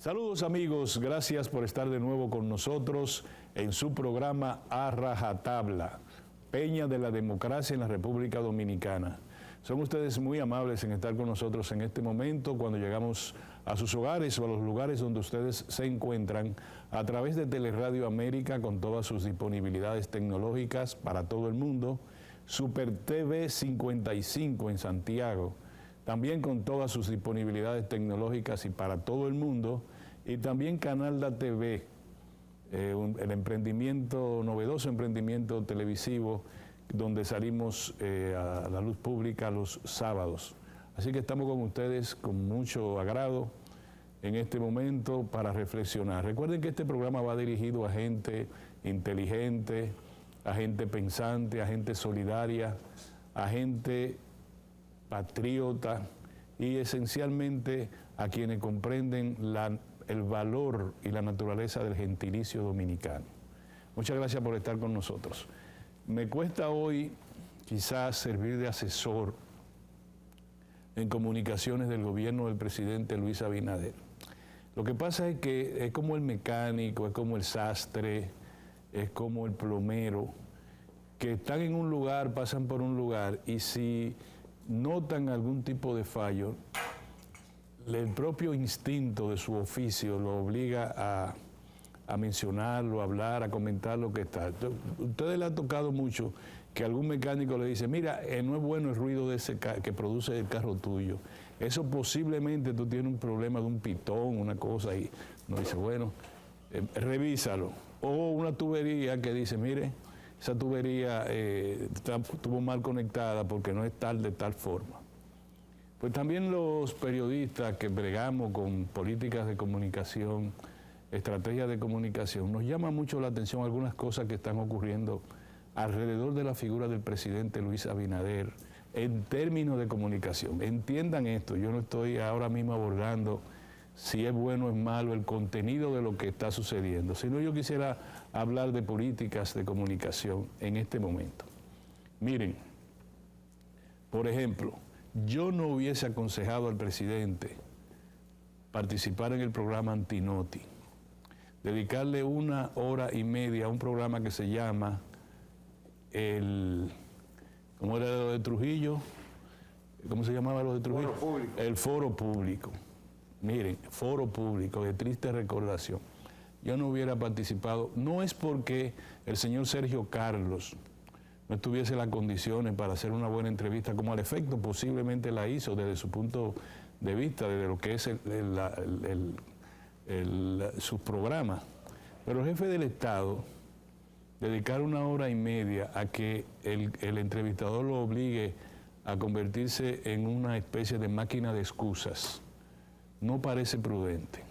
Saludos amigos, gracias por estar de nuevo con nosotros en su programa A Rajatabla, Peña de la Democracia en la República Dominicana. Son ustedes muy amables en estar con nosotros en este momento cuando llegamos a sus hogares o a los lugares donde ustedes se encuentran a través de Teleradio América con todas sus disponibilidades tecnológicas para todo el mundo, Super TV 55 en Santiago, también con todas sus disponibilidades tecnológicas y para todo el mundo, y también Canalda TV, el emprendimiento, novedoso emprendimiento televisivo donde salimos a la luz pública los sábados. Así que estamos con ustedes con mucho agrado en este momento para reflexionar. Recuerden que este programa va dirigido a gente inteligente, a gente pensante, a gente solidaria, a gente patriota y esencialmente a quienes comprenden el valor y la naturaleza del gentilicio dominicano. Muchas gracias por estar con nosotros. Me cuesta hoy quizás servir de asesor en comunicaciones del gobierno del presidente Luis Abinader. Lo que pasa es que es como el mecánico, es como el sastre, es como el plomero, que están en un lugar, pasan por un lugar y si notan algún tipo de fallo, el propio instinto de su oficio lo obliga a mencionarlo, a hablar, a comentar lo que está. Ustedes le ha tocado mucho que algún mecánico le dice, mira, no es bueno el ruido de ese que produce el carro tuyo. Eso posiblemente tú tienes un problema de un pitón, una cosa, y no dice, bueno, revísalo. O una tubería que dice, mire, esa tubería estuvo mal conectada porque no es tal de tal forma. Pues también los periodistas que bregamos con políticas de comunicación, estrategias de comunicación, nos llama mucho la atención algunas cosas que están ocurriendo alrededor de la figura del presidente Luis Abinader en términos de comunicación. Entiendan esto, yo no estoy ahora mismo abordando si es bueno o es malo el contenido de lo que está sucediendo, sino yo quisiera hablar de políticas de comunicación en este momento. Miren, por ejemplo, yo no hubiese aconsejado al presidente participar en el programa Antinoti, dedicarle 1 hora y media a un programa que se llama ¿cómo era lo de Trujillo? ¿Cómo se llamaba lo de Trujillo? Foro Público. El Foro Público. Miren, Foro Público, de triste recordación. Yo no hubiera participado, no es porque el señor Sergio Carlos no tuviese las condiciones para hacer una buena entrevista, como al efecto posiblemente la hizo desde su punto de vista, desde lo que es sus programas. Pero el jefe del Estado, dedicar 1 hora y media a que el entrevistador lo obligue a convertirse en una especie de máquina de excusas, no parece prudente.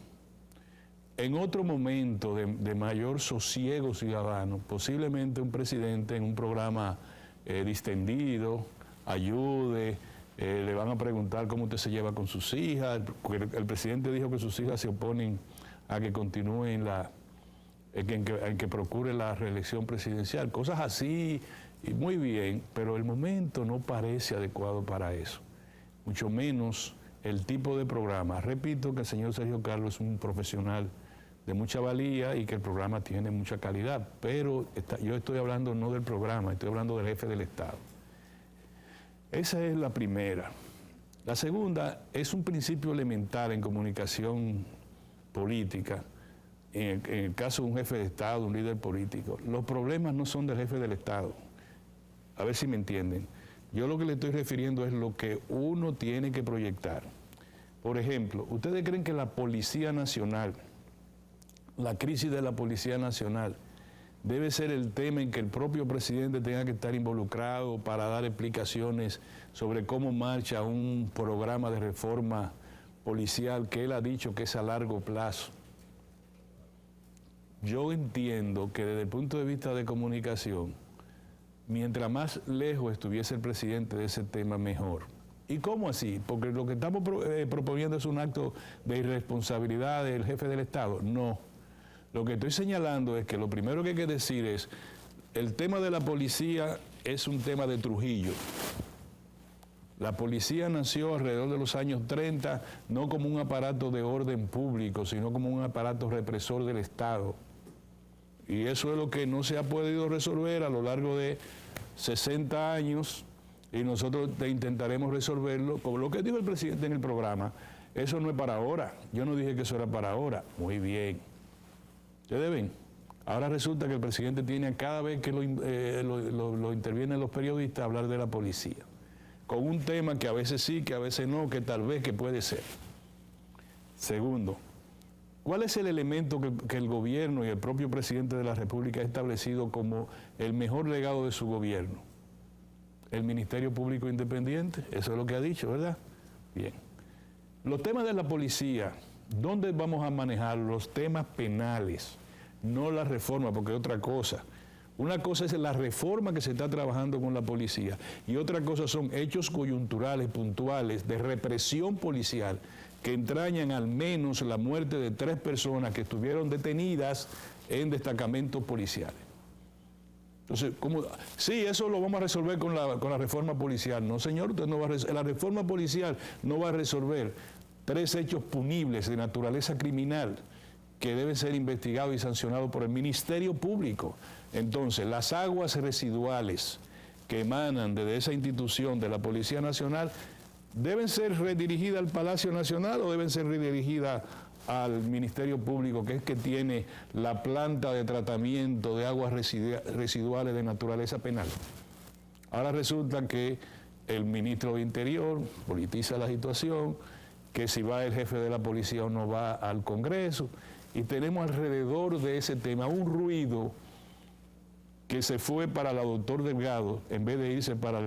En otro momento de mayor sosiego ciudadano, posiblemente un presidente en un programa distendido, ayude, le van a preguntar cómo usted se lleva con sus hijas, el presidente dijo que sus hijas se oponen a que continúen en que procure la reelección presidencial, cosas así, y muy bien, pero el momento no parece adecuado para eso, mucho menos el tipo de programa. Repito que el señor Sergio Carlos es un profesional de mucha valía y que el programa tiene mucha calidad, pero yo estoy hablando no del programa, estoy hablando del jefe del Estado. Esa es la primera. La segunda es un principio elemental en comunicación política. En el caso de un jefe de Estado, un líder político, los problemas no son del jefe del Estado. A ver si me entienden. Yo lo que le estoy refiriendo es lo que uno tiene que proyectar. Por ejemplo, ¿ustedes creen que la Policía Nacional, la crisis de la Policía Nacional, debe ser el tema en que el propio presidente tenga que estar involucrado para dar explicaciones sobre cómo marcha un programa de reforma policial que él ha dicho que es a largo plazo? Yo entiendo que desde el punto de vista de comunicación, mientras más lejos estuviese el presidente de ese tema, mejor. ¿Y cómo así? Porque lo que estamos proponiendo es un acto de irresponsabilidad del jefe del Estado. No. Lo que estoy señalando es que lo primero que hay que decir es, el tema de la policía es un tema de Trujillo. La policía nació alrededor de los años 30, no como un aparato de orden público, sino como un aparato represor del Estado. Y eso es lo que no se ha podido resolver a lo largo de 60 años, y nosotros intentaremos resolverlo. Como lo que dijo el presidente en el programa, eso no es para ahora. Yo no dije que eso era para ahora. Muy bien. ¿Ustedes ven? Ahora resulta que el presidente tiene, cada vez que lo intervienen los periodistas, hablar de la policía, con un tema que a veces sí, que a veces no, que tal vez que puede ser. Segundo, ¿cuál es el elemento que el gobierno y el propio presidente de la República ha establecido como el mejor legado de su gobierno? El Ministerio Público Independiente, eso es lo que ha dicho, ¿verdad? Bien. Los temas de la policía, ¿dónde vamos a manejar los temas penales? No la reforma, porque es otra cosa. Una cosa es la reforma que se está trabajando con la policía y otra cosa son hechos coyunturales, puntuales, de represión policial que entrañan al menos la muerte de 3 personas que estuvieron detenidas en destacamentos policiales. Entonces, ¿cómo? Sí, eso lo vamos a resolver con la reforma policial. No, señor, usted no va a la reforma policial no va a resolver 3 hechos punibles de naturaleza criminal que deben ser investigados y sancionados por el Ministerio Público. Entonces, las aguas residuales que emanan desde esa institución de la Policía Nacional deben ser redirigidas al Palacio Nacional o deben ser redirigidas al Ministerio Público, que es que tiene la planta de tratamiento de aguas residuales de naturaleza penal. Ahora resulta que el ministro de Interior politiza la situación, que si va el jefe de la policía o no va al Congreso, y tenemos alrededor de ese tema un ruido que se fue para la Doctor Delgado en vez de irse para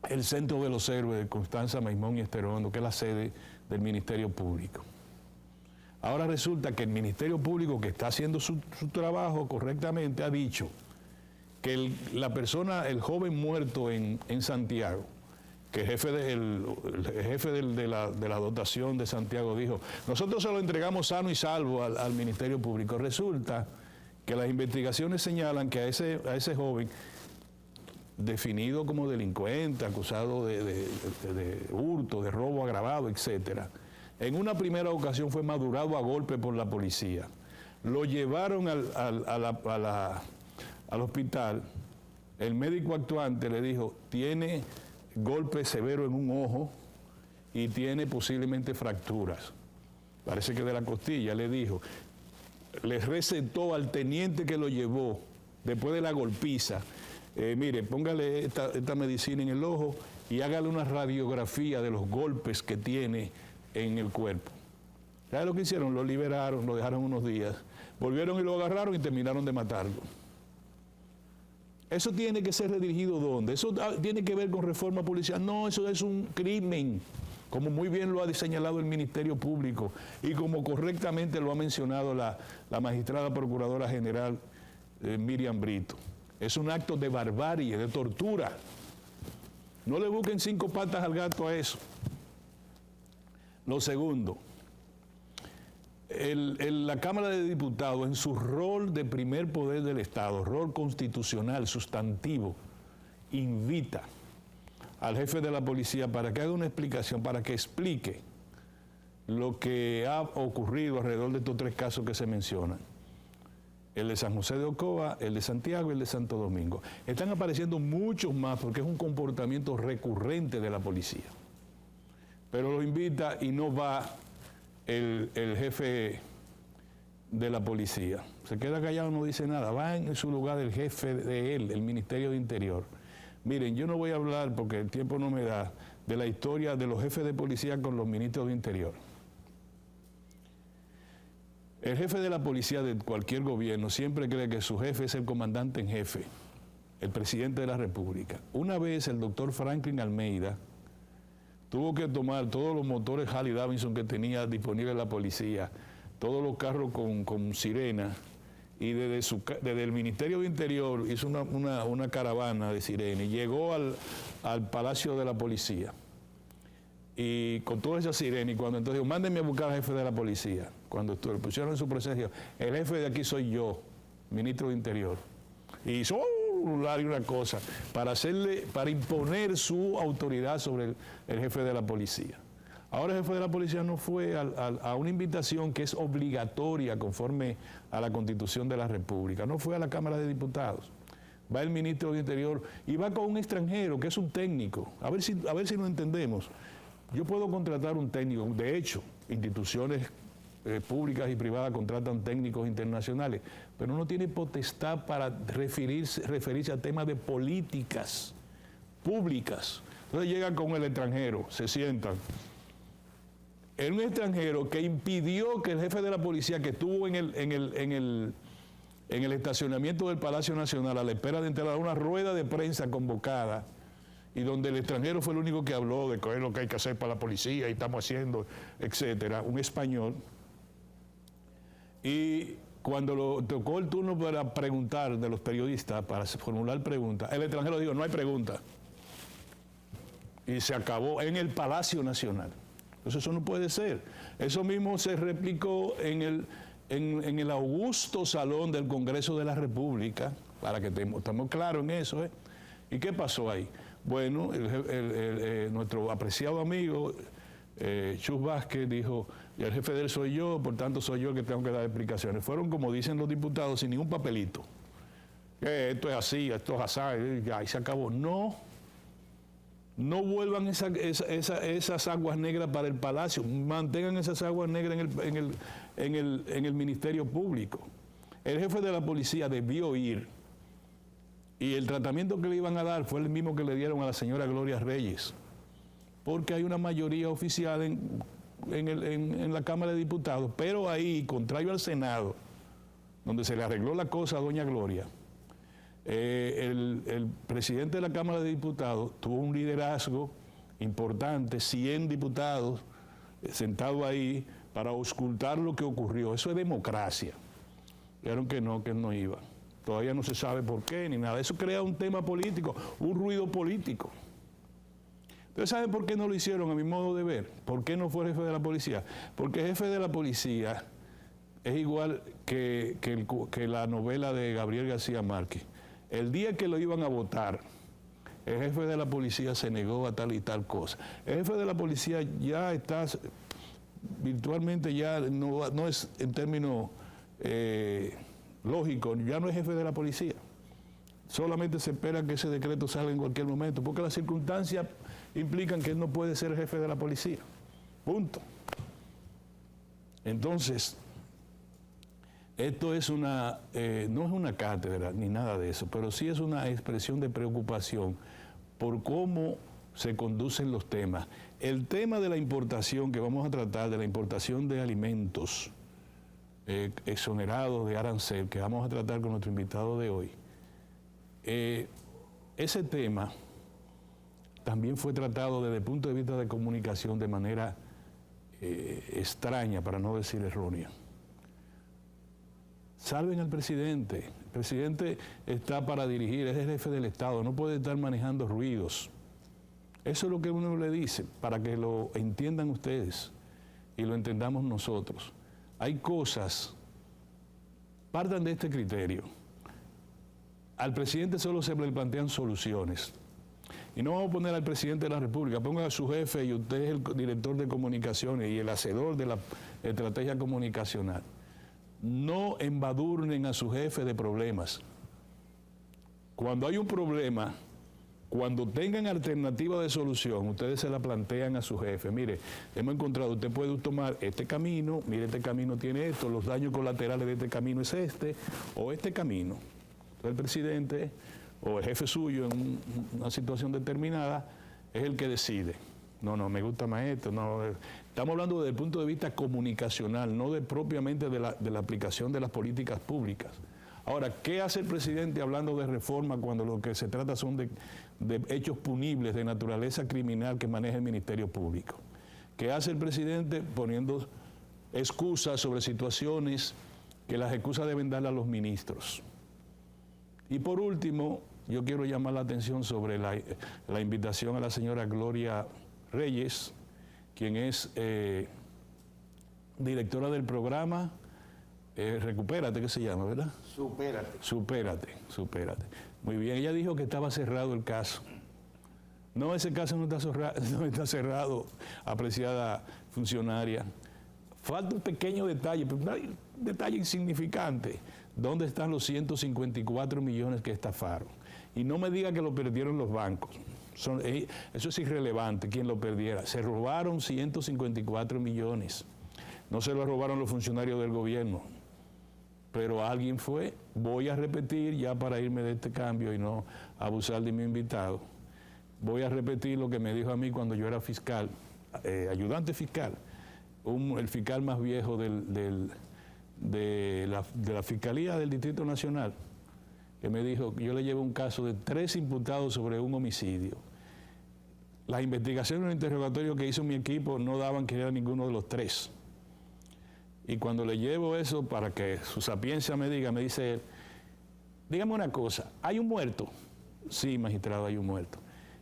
el Centro de los Héroes de Constanza Maimón y Esterondo, que es la sede del Ministerio Público. Ahora resulta que el Ministerio Público, que está haciendo su trabajo correctamente, ha dicho que el joven muerto en Santiago, que el jefe de la dotación de Santiago dijo, nosotros se lo entregamos sano y salvo al Ministerio Público. Resulta que las investigaciones señalan que a ese joven, definido como delincuente, acusado de hurto, de robo agravado, etcétera, en una primera ocasión fue madurado a golpe por la policía. Lo llevaron al hospital, el médico actuante le dijo, tiene golpe severo en un ojo y tiene posiblemente fracturas, parece que de la costilla, le dijo, le recetó al teniente que lo llevó, después de la golpiza, mire, póngale esta medicina en el ojo y hágale una radiografía de los golpes que tiene en el cuerpo. ¿Sabe lo que hicieron? Lo liberaron, lo dejaron unos días, volvieron y lo agarraron y terminaron de matarlo. ¿Eso tiene que ser redirigido dónde? ¿Eso tiene que ver con reforma policial? No, eso es un crimen, como muy bien lo ha señalado el Ministerio Público y como correctamente lo ha mencionado la magistrada procuradora general Miriam Brito. Es un acto de barbarie, de tortura. No le busquen 5 patas al gato a eso. Lo segundo, la Cámara de Diputados, en su rol de primer poder del Estado, rol constitucional, sustantivo, invita al jefe de la policía para que haga una explicación, para que explique lo que ha ocurrido alrededor de estos 3 casos que se mencionan. El de San José de Ocoa, el de Santiago y el de Santo Domingo. Están apareciendo muchos más porque es un comportamiento recurrente de la policía. Pero lo invita y no va el jefe de la policía. Se queda callado, no dice nada. Va en su lugar el jefe de él, el Ministerio de Interior. Miren, yo no voy a hablar, porque el tiempo no me da, de la historia de los jefes de policía con los ministros de Interior. El jefe de la policía de cualquier gobierno siempre cree que su jefe es el comandante en jefe, el presidente de la República. Una vez el doctor Franklin Almeida tuvo que tomar todos los motores Harley Davidson que tenía disponible la policía, todos los carros con sirena, y desde el Ministerio de Interior hizo una caravana de sirena y llegó al Palacio de la Policía. Y con toda esa sirena, y cuando entonces dijo, mándenme a buscar al jefe de la policía. Cuando le pusieron en su presencia, el jefe de aquí soy yo, ministro de Interior. Y hizo, formulario, una cosa, para imponer su autoridad sobre el jefe de la policía. Ahora el jefe de la policía no fue a una invitación que es obligatoria conforme a la Constitución de la República, no fue a la Cámara de Diputados. Va el ministro del Interior y va con un extranjero que es un técnico. A ver si lo entendemos. Yo puedo contratar un técnico, de hecho, instituciones públicas y privadas contratan técnicos internacionales, pero no tiene potestad para referirse a temas de políticas públicas. Entonces llega con el extranjero, se sientan. Es un extranjero que impidió que el jefe de la policía, que estuvo en el estacionamiento del Palacio Nacional a la espera de entrar a una rueda de prensa convocada, y donde el extranjero fue el único que habló de qué es lo que hay que hacer para la policía y estamos haciendo, etcétera, un español. Y cuando tocó el turno para preguntar de los periodistas, para formular preguntas, el extranjero dijo, no hay pregunta. Y se acabó en el Palacio Nacional. Entonces eso no puede ser. Eso mismo se replicó en el augusto salón del Congreso de la República, para que estemos claros en eso. ¿Y qué pasó ahí? Bueno, nuestro apreciado amigo Chus Vázquez dijo, y el jefe de él soy yo, por tanto soy yo el que tengo que dar explicaciones. Fueron, como dicen los diputados, sin ningún papelito. Esto es así, esto es así, y se acabó. No vuelvan esas aguas negras para el Palacio, mantengan esas aguas negras en el Ministerio Público. El jefe de la policía debió ir, y el tratamiento que le iban a dar fue el mismo que le dieron a la señora Gloria Reyes, porque hay una mayoría oficial en la Cámara de Diputados, pero ahí, contrario al Senado, donde se le arregló la cosa a doña Gloria, el presidente de la Cámara de Diputados tuvo un liderazgo importante, 100 diputados sentados ahí para auscultar lo que ocurrió. Eso es democracia. Dijeron que no iba. Todavía no se sabe por qué ni nada. Eso crea un tema político, un ruido político. ¿Ustedes saben por qué no lo hicieron, a mi modo de ver? ¿Por qué no fue el jefe de la policía? Porque el jefe de la policía es igual que la novela de Gabriel García Márquez. El día que lo iban a votar, el jefe de la policía se negó a tal y tal cosa. El jefe de la policía ya está virtualmente, ya no es en términos lógicos, ya no es jefe de la policía. Solamente se espera que ese decreto salga en cualquier momento, porque las circunstancias implican que él no puede ser jefe de la policía. Punto. Entonces, esto es no es una cátedra ni nada de eso, pero sí es una expresión de preocupación por cómo se conducen los temas. El tema de la importación que vamos a tratar, de la importación de alimentos exonerados de arancel, que vamos a tratar con nuestro invitado de hoy, ese tema también fue tratado desde el punto de vista de comunicación de manera extraña, para no decir errónea. Salven al presidente. El presidente está para dirigir, es el jefe del Estado, no puede estar manejando ruidos. Eso es lo que uno le dice, para que lo entiendan ustedes y lo entendamos nosotros. Hay cosas, partan de este criterio. Al presidente solo se le plantean soluciones. Y no vamos a poner al presidente de la República, pongan a su jefe y usted es el director de comunicaciones y el hacedor de la estrategia comunicacional. No embadurnen a su jefe de problemas. Cuando hay un problema, cuando tengan alternativa de solución, ustedes se la plantean a su jefe. Mire, hemos encontrado, usted puede tomar este camino, mire, este camino tiene esto, los daños colaterales de este camino es este, o este camino. Entonces el presidente o el jefe suyo en una situación determinada es el que decide. No, me gusta más esto. No. Estamos hablando desde el punto de vista comunicacional, no propiamente de la aplicación de las políticas públicas. Ahora, ¿qué hace el presidente hablando de reforma cuando lo que se trata son de hechos punibles de naturaleza criminal que maneja el Ministerio Público? ¿Qué hace el presidente poniendo excusas sobre situaciones que las excusas deben darle a los ministros? Y por último, yo quiero llamar la atención sobre la invitación a la señora Gloria Reyes, quien es directora del programa Recupérate, ¿qué se llama, verdad? Supérate. Muy bien, ella dijo que estaba cerrado el caso. No, ese caso no está cerrado, apreciada funcionaria. Falta un pequeño detalle, pero un detalle insignificante. ¿Dónde están los 154 millones que estafaron? Y no me diga que lo perdieron los bancos. Eso es irrelevante, quien lo perdiera. Se robaron 154 millones. No se lo robaron los funcionarios del gobierno, pero alguien fue. Voy a repetir, ya para irme de este cambio y no abusar de mi invitado, voy a repetir lo que me dijo a mí cuando yo era fiscal, ayudante fiscal, el fiscal más viejo de la Fiscalía del Distrito Nacional, que me dijo que yo le llevo un caso de 3 imputados sobre un homicidio. Las investigaciones y los interrogatorios que hizo mi equipo no daban que era ninguno de los 3. Y cuando le llevo eso para que su sapiencia me diga, me dice él, dígame una cosa, ¿hay un muerto? Sí, magistrado, hay un muerto.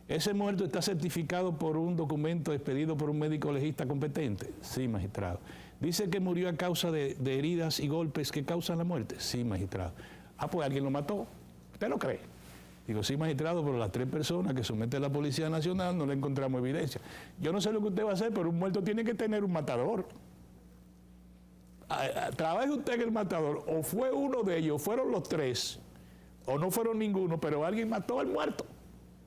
¿Ese muerto está certificado por un documento expedido por un médico legista competente? Sí, magistrado. ¿Dice que murió a causa de heridas y golpes que causan la muerte? Sí, magistrado. Ah, pues alguien lo mató. ¿Usted lo cree? Digo, sí, magistrado, pero las 3 personas que somete la Policía Nacional no le encontramos evidencia. Yo no sé lo que usted va a hacer, pero un muerto tiene que tener un matador. Trabaje usted en el matador, o fue uno de ellos, fueron los 3, o no fueron ninguno, pero alguien mató al muerto.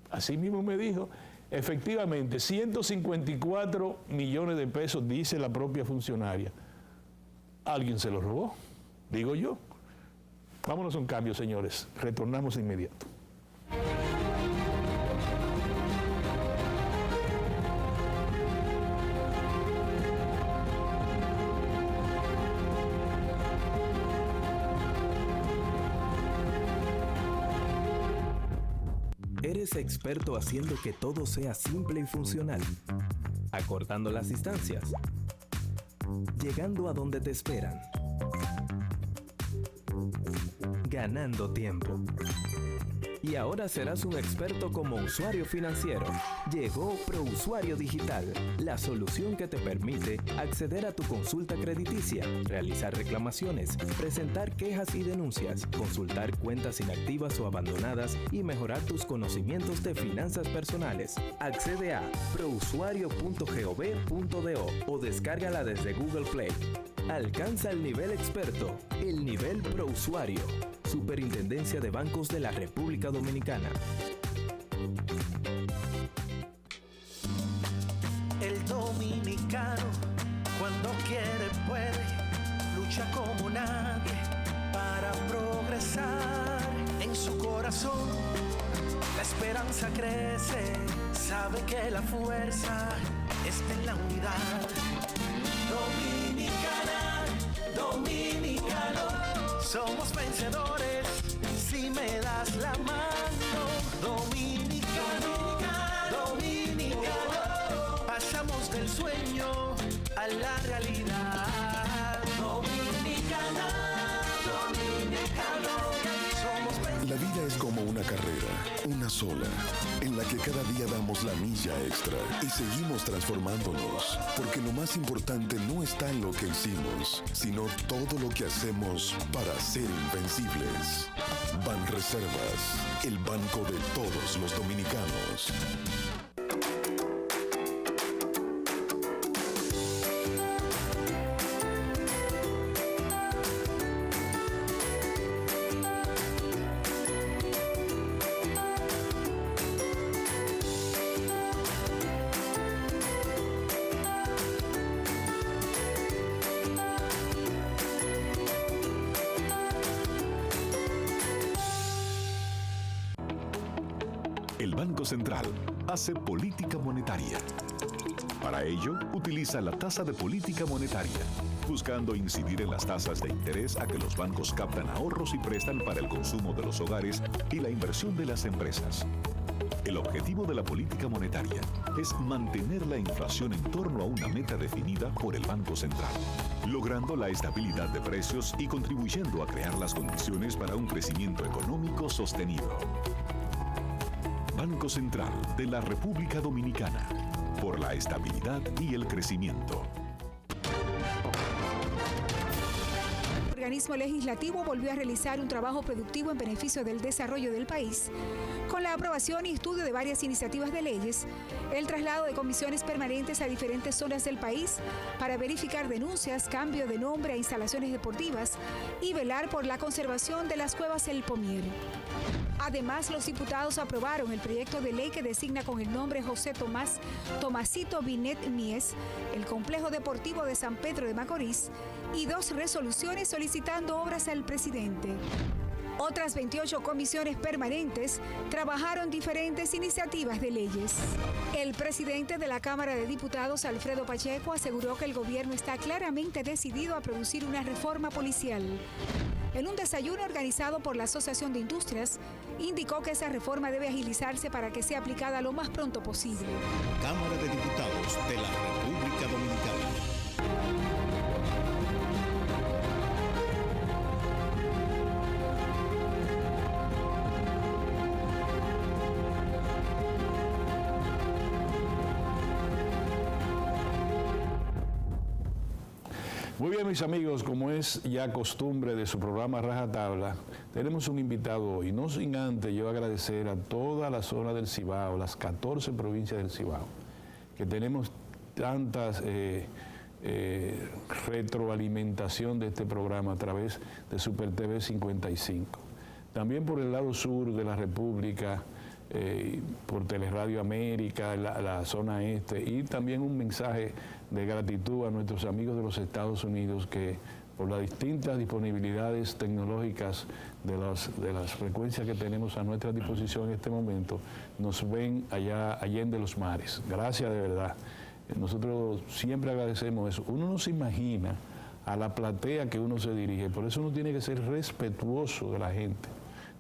Así mismo me dijo, efectivamente, 154 millones de pesos, dice la propia funcionaria. Alguien se los robó, digo yo. Vámonos a un cambio, señores. Retornamos de inmediato. Eres experto haciendo que todo sea simple y funcional, acortando las distancias, llegando a donde te esperan, ganando tiempo. Y ahora serás un experto como usuario financiero. Llegó ProUsuario Digital, la solución que te permite acceder a tu consulta crediticia, realizar reclamaciones, presentar quejas y denuncias, consultar cuentas inactivas o abandonadas y mejorar tus conocimientos de finanzas personales. Accede a prousuario.gov.do o descárgala desde Google Play. Alcanza el nivel experto, el nivel ProUsuario. Superintendencia de Bancos de la República Dominicana. El dominicano, cuando quiere puede, lucha como nadie para progresar. En su corazón la esperanza crece, sabe que la fuerza está en la unidad. Dominicana, dominicano, somos vencedores si me das la mano. Dominicano, dominicano, pasamos del sueño a la realidad. Dominicana, dominicano, somos vencedores. La vida es como una carrera, una sola, en la que cada día damos la milla extra y seguimos transformándonos, porque lo más importante no está en lo que hicimos, sino todo lo que hacemos para ser invencibles. Banreservas, el banco de todos los dominicanos. El Banco Central hace política monetaria. Para ello, utiliza la tasa de política monetaria, buscando incidir en las tasas de interés a que los bancos captan ahorros y prestan para el consumo de los hogares y la inversión de las empresas. El objetivo de la política monetaria es mantener la inflación en torno a una meta definida por el Banco Central, logrando la estabilidad de precios y contribuyendo a crear las condiciones para un crecimiento económico sostenido. Banco Central de la República Dominicana, por la estabilidad y el crecimiento. organismo legislativo volvió a realizar un trabajo productivo en beneficio del desarrollo del país, con la aprobación y estudio de varias iniciativas de leyes, el traslado de comisiones permanentes a diferentes zonas del país para verificar denuncias, cambio de nombre a instalaciones deportivas y velar por la conservación de las cuevas El Pomier. Además, los diputados aprobaron el proyecto de ley que designa con el nombre José Tomasito Binet Mies el complejo deportivo de San Pedro de Macorís y 2 resoluciones solicitando obras al presidente. Otras 28 comisiones permanentes trabajaron diferentes iniciativas de leyes. El presidente de la Cámara de Diputados, Alfredo Pacheco, aseguró que el gobierno está claramente decidido a producir una reforma policial. En un desayuno organizado por la Asociación de Industrias, indicó que esa reforma debe agilizarse para que sea aplicada lo más pronto posible. Cámara de Diputados de la República Dominicana. Muy bien, mis amigos, como es ya costumbre de su programa Rajatabla, tenemos un invitado hoy. No sin antes yo agradecer a toda la zona del Cibao, las 14 provincias del Cibao, que tenemos tantas retroalimentación de este programa a través de Super TV 55. También por el lado sur de la República, por Teleradio América, la zona este, y también un mensaje de gratitud a nuestros amigos de los Estados Unidos que por las distintas disponibilidades tecnológicas de las frecuencias que tenemos a nuestra disposición en este momento, nos ven allá allende los mares. Gracias de verdad. Nosotros siempre agradecemos eso. Uno no se imagina a la platea que uno se dirige, por eso uno tiene que ser respetuoso de la gente.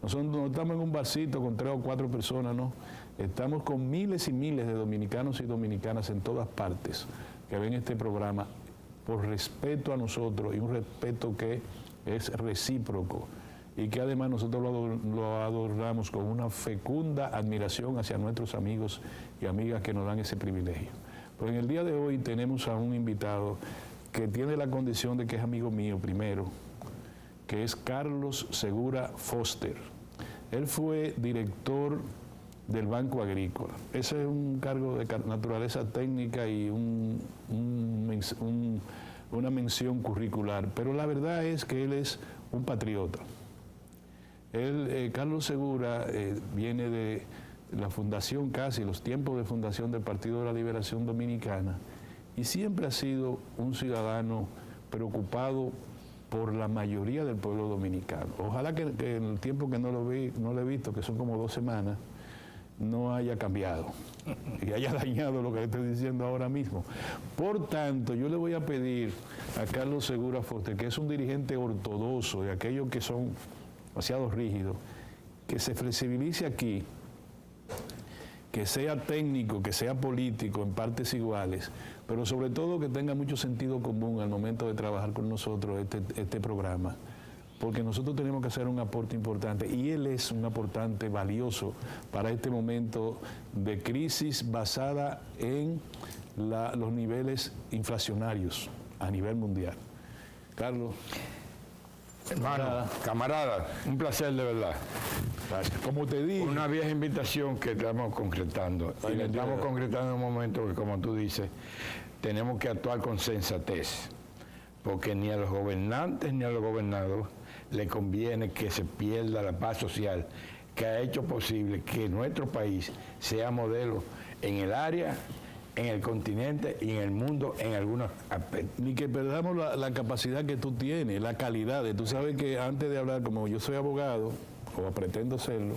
Nosotros no estamos en un barcito con 3 o 4 personas, no. Estamos con miles y miles de dominicanos y dominicanas en todas partes que ven este programa por respeto a nosotros y un respeto que es recíproco y que además nosotros lo adornamos con una fecunda admiración hacia nuestros amigos y amigas que nos dan ese privilegio. Pues en el día de hoy tenemos a un invitado que tiene la condición de que es amigo mío primero, que es Carlos Segura Foster. Él fue director del Banco Agrícola. Ese es un cargo de naturaleza técnica y una mención curricular, pero la verdad es que él es un patriota. Carlos Segura viene de la fundación, casi los tiempos de fundación del Partido de la Liberación Dominicana, y siempre ha sido un ciudadano preocupado por la mayoría del pueblo dominicano. Ojalá que en el tiempo que no lo he visto, que son como 2 semanas, no haya cambiado y haya dañado lo que le estoy diciendo ahora mismo. Por tanto, yo le voy a pedir a Carlos Segura Foster, que es un dirigente ortodoxo de aquellos que son demasiado rígidos, que se flexibilice aquí, que sea técnico, que sea político en partes iguales, pero sobre todo que tenga mucho sentido común al momento de trabajar con nosotros este programa, porque nosotros tenemos que hacer un aporte importante y él es un aportante valioso para este momento de crisis basada en los niveles inflacionarios a nivel mundial. Carlos. Hermano, camarada, un placer de verdad. Gracias. Como te dije, una vieja invitación que estamos concretando. Y la estamos concretando en un momento que, como tú dices, tenemos que actuar con sensatez. Porque ni a los gobernantes ni a los gobernados le conviene que se pierda la paz social que ha hecho posible que nuestro país sea modelo en el área, en el continente y en el mundo en algunos aspectos. Ni que perdamos la capacidad que tú tienes, la calidad. Tú sabes que antes de hablar, como yo soy abogado, o pretendo serlo,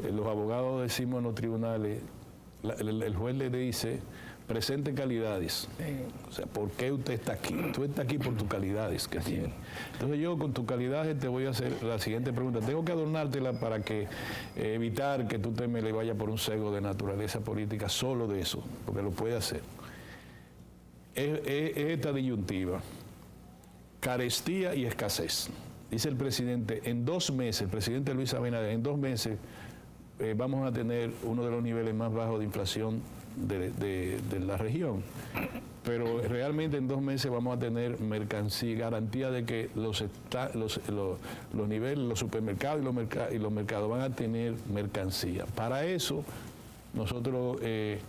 los abogados decimos en los tribunales, el juez le dice, presente calidades. O sea, ¿por qué usted está aquí? Tú estás aquí por tus calidades que tienes. Entonces yo con tus calidades te voy a hacer la siguiente pregunta. Tengo que adornártela para que evitar que tú te me le vayas por un sesgo de naturaleza política solo de eso, porque lo puede hacer. Es esta disyuntiva, carestía y escasez. Dice el presidente, en 2 meses, el presidente Luis Abinader, en 2 meses vamos a tener uno de los niveles más bajos de inflación de la región. pero realmente en 2 meses vamos a tener mercancía, garantía de que los niveles, los supermercados y los mercados van a tener mercancía. Para eso, nosotros le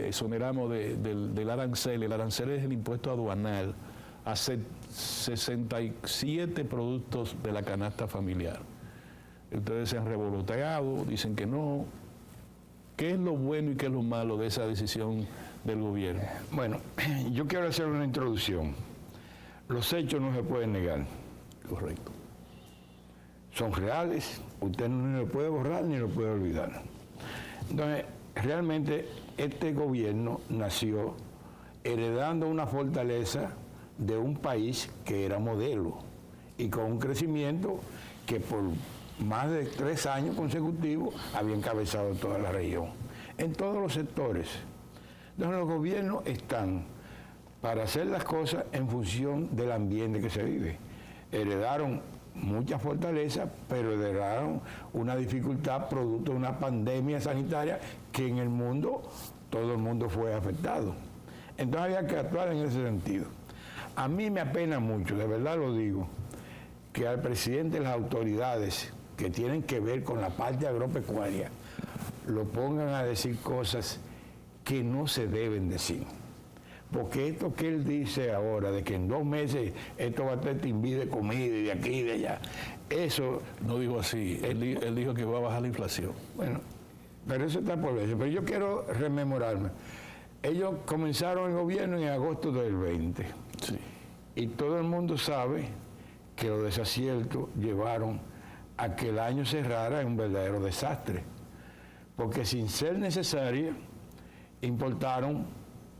exoneramos del arancel. El arancel es el impuesto aduanal a 67 productos de la canasta familiar. Ustedes se han revoloteado, dicen que no. ¿Qué es lo bueno y qué es lo malo de esa decisión del gobierno? Bueno, yo quiero hacer una introducción. Los hechos no se pueden negar. Correcto. Son reales, usted no lo puede borrar ni lo puede olvidar. Entonces, realmente este gobierno nació heredando una fortaleza de un país que era modelo y con un crecimiento que por más de 3 años consecutivos había encabezado toda la región, en todos los sectores. Entonces los gobiernos están para hacer las cosas en función del ambiente que se vive. Heredaron mucha fortaleza, pero heredaron una dificultad producto de una pandemia sanitaria que en el mundo, todo el mundo fue afectado. Entonces había que actuar en ese sentido. A mí me apena mucho, de verdad lo digo, que al presidente y las autoridades que tienen que ver con la parte agropecuaria lo pongan a decir cosas que no se deben decir. Porque esto que él dice ahora, de que en 2 meses esto va a tener timbi de comida y de aquí y de allá, eso... No dijo así, él dijo que va a bajar la inflación. Bueno, pero eso está por verse. Pero yo quiero rememorarme. Ellos comenzaron el gobierno en agosto del 20. Sí. Y todo el mundo sabe que los desaciertos llevaron a que el año cerrara en un verdadero desastre. Porque sin ser necesaria, importaron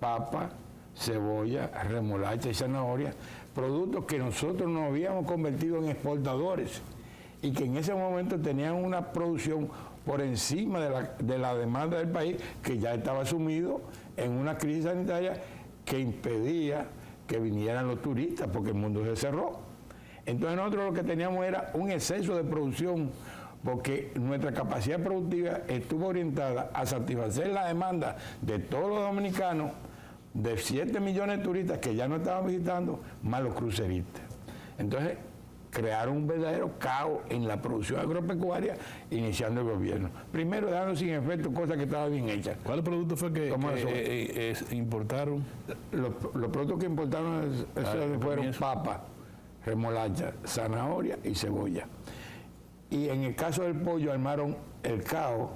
papa, cebolla, remolacha y zanahoria, productos que nosotros nos habíamos convertido en exportadores y que en ese momento tenían una producción por encima de la demanda del país, que ya estaba sumido en una crisis sanitaria que impedía que vinieran los turistas porque el mundo se cerró. Entonces nosotros lo que teníamos era un exceso de producción porque nuestra capacidad productiva estuvo orientada a satisfacer la demanda de todos los dominicanos, de 7 millones de turistas que ya no estaban visitando, más los cruceristas. Entonces crearon un verdadero caos en la producción agropecuaria iniciando el gobierno. Primero dejando sin efecto cosas que estaban bien hechas. ¿Cuál producto fue que importaron? Los productos que importaron fueron papa, remolacha, zanahoria y cebolla. Y en el caso del pollo armaron el caos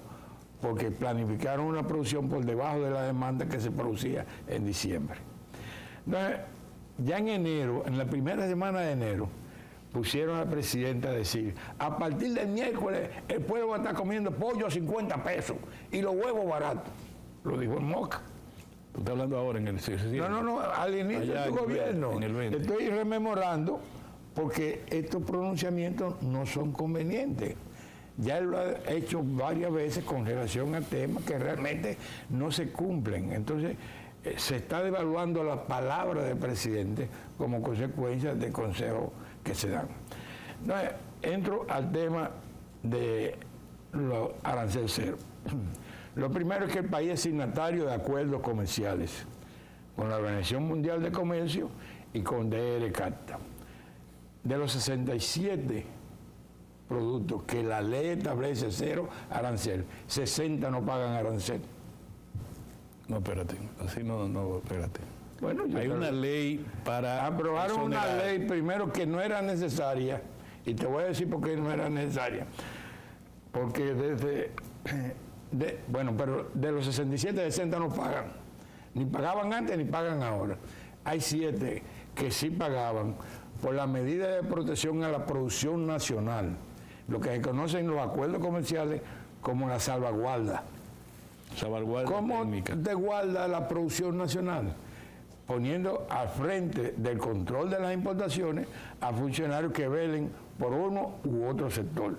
porque planificaron una producción por debajo de la demanda que se producía en diciembre. Entonces, ya en enero, en la primera semana de enero, pusieron al presidente a decir, a partir del miércoles el pueblo va a estar comiendo pollo a 50 pesos y los huevos baratos. Lo dijo en Moca. ¿Tú estás hablando ahora en el... No, al inicio del gobierno. En el 20. Estoy rememorando porque estos pronunciamientos no son convenientes. Ya él lo ha hecho varias veces con relación a temas que realmente no se cumplen. Entonces, se está devaluando la palabra del presidente como consecuencia del consejo que se dan. Entonces, entro al tema de los arancel cero. Lo primero es que el país es signatario de acuerdos comerciales con la Organización Mundial de Comercio y con DR-CAFTA. De los 67 productos que la ley establece 0 arancel, 60 no pagan arancel. No, espérate, así no, espérate. Bueno, hay una ley para... Aprobaron una ley primero que no era necesaria, y te voy a decir por qué no era necesaria. Porque pero de los 67, 60 no pagan. Ni pagaban antes ni pagan ahora. Hay 7 que sí pagaban por la medida de protección a la producción nacional, lo que se conoce en los acuerdos comerciales como la salvaguarda. ¿Cómo te guarda la producción nacional? Poniendo al frente del control de las importaciones a funcionarios que velen por uno u otro sector.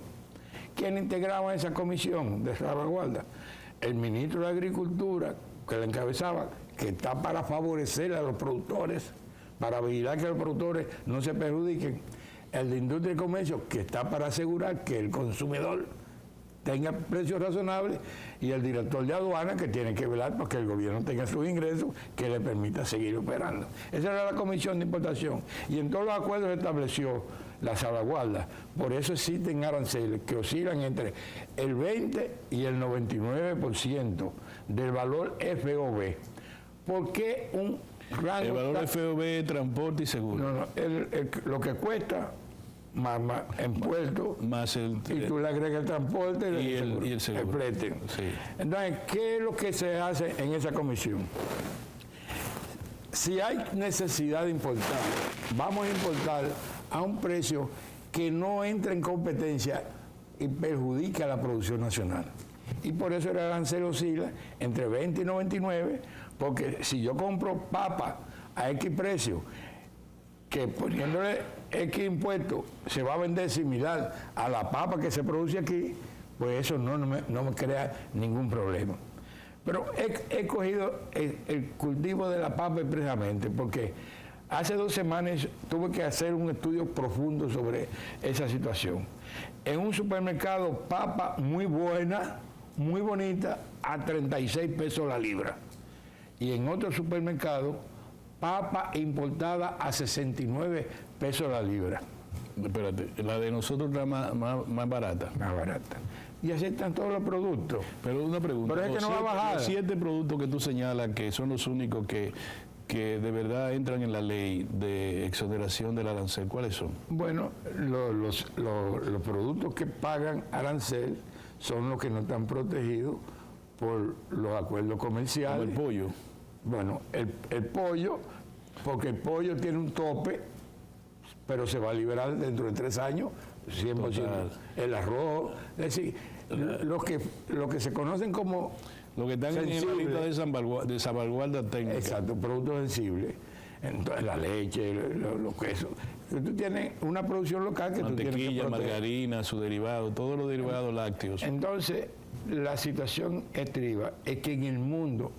¿Quién integraba esa comisión de salvaguarda? El ministro de Agricultura, que la encabezaba, que está para favorecer a los productores, para vigilar que los productores no se perjudiquen. El de Industria y Comercio, que está para asegurar que el consumidor tenga precios razonables, y el director de aduana, que tiene que velar para que el gobierno tenga sus ingresos que le permita seguir operando. Esa era la Comisión de Importación, y en todos los acuerdos se estableció la salvaguarda. Por eso existen aranceles que oscilan entre el 20 y el 99% del valor FOB. ¿Por qué un rango? El valor FOB, transporte y seguro. No, lo que cuesta más en puerto, más y tú le agregas el transporte y el seguro. El flete. Sí. Entonces, ¿qué es lo que se hace en esa comisión? Si hay necesidad de importar, vamos a importar a un precio que no entre en competencia y perjudique a la producción nacional. Y por eso el arancel oscila entre 20 y 99, porque si yo compro papa a X precio, que poniéndole X impuesto se va a vender similar a la papa que se produce aquí, pues eso no me crea ningún problema. Pero he cogido el cultivo de la papa precisamente porque hace 2 semanas tuve que hacer un estudio profundo sobre esa situación. En un supermercado, papa muy buena, muy bonita, a 36 pesos la libra. Y en otro supermercado, papa importada a 69 pesos la libra. Espérate, la de nosotros está más barata. Más barata. Y así están todos los productos. Pero una pregunta. Pero es que no va a bajar. Los 7 productos que tú señalas que son los únicos que de verdad entran en la ley de exoneración del arancel, ¿cuáles son? Bueno, los productos que pagan arancel son los que no están protegidos por los acuerdos comerciales. Como el pollo. Bueno, el pollo, porque el pollo tiene un tope, pero se va a liberar dentro de 3 años, 100%. Total. El arroz, es decir, lo que se conocen como lo que están en la lista de salvaguarda técnica. Exacto, productos sensibles. Entonces, la leche, los quesos. Tú tienes una producción local que mantequilla, tú tienes que proteger. margarina, su derivado, todos los derivados lácteos. Entonces, la situación estriba es que en el mundo,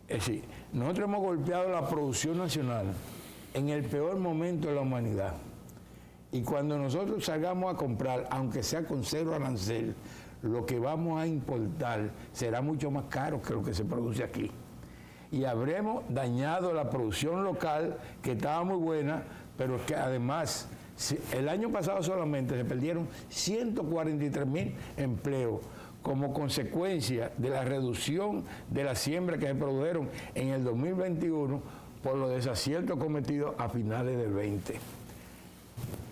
es decir, nosotros hemos golpeado la producción nacional en el peor momento de la humanidad. Y cuando nosotros salgamos a comprar, aunque sea con 0 arancel, lo que vamos a importar será mucho más caro que lo que se produce aquí. Y habremos dañado la producción local, que estaba muy buena, pero que además, el año pasado solamente se perdieron 143,000 empleos como consecuencia de la reducción de la siembra que se produjeron en el 2021 por los desaciertos cometidos a finales del 20.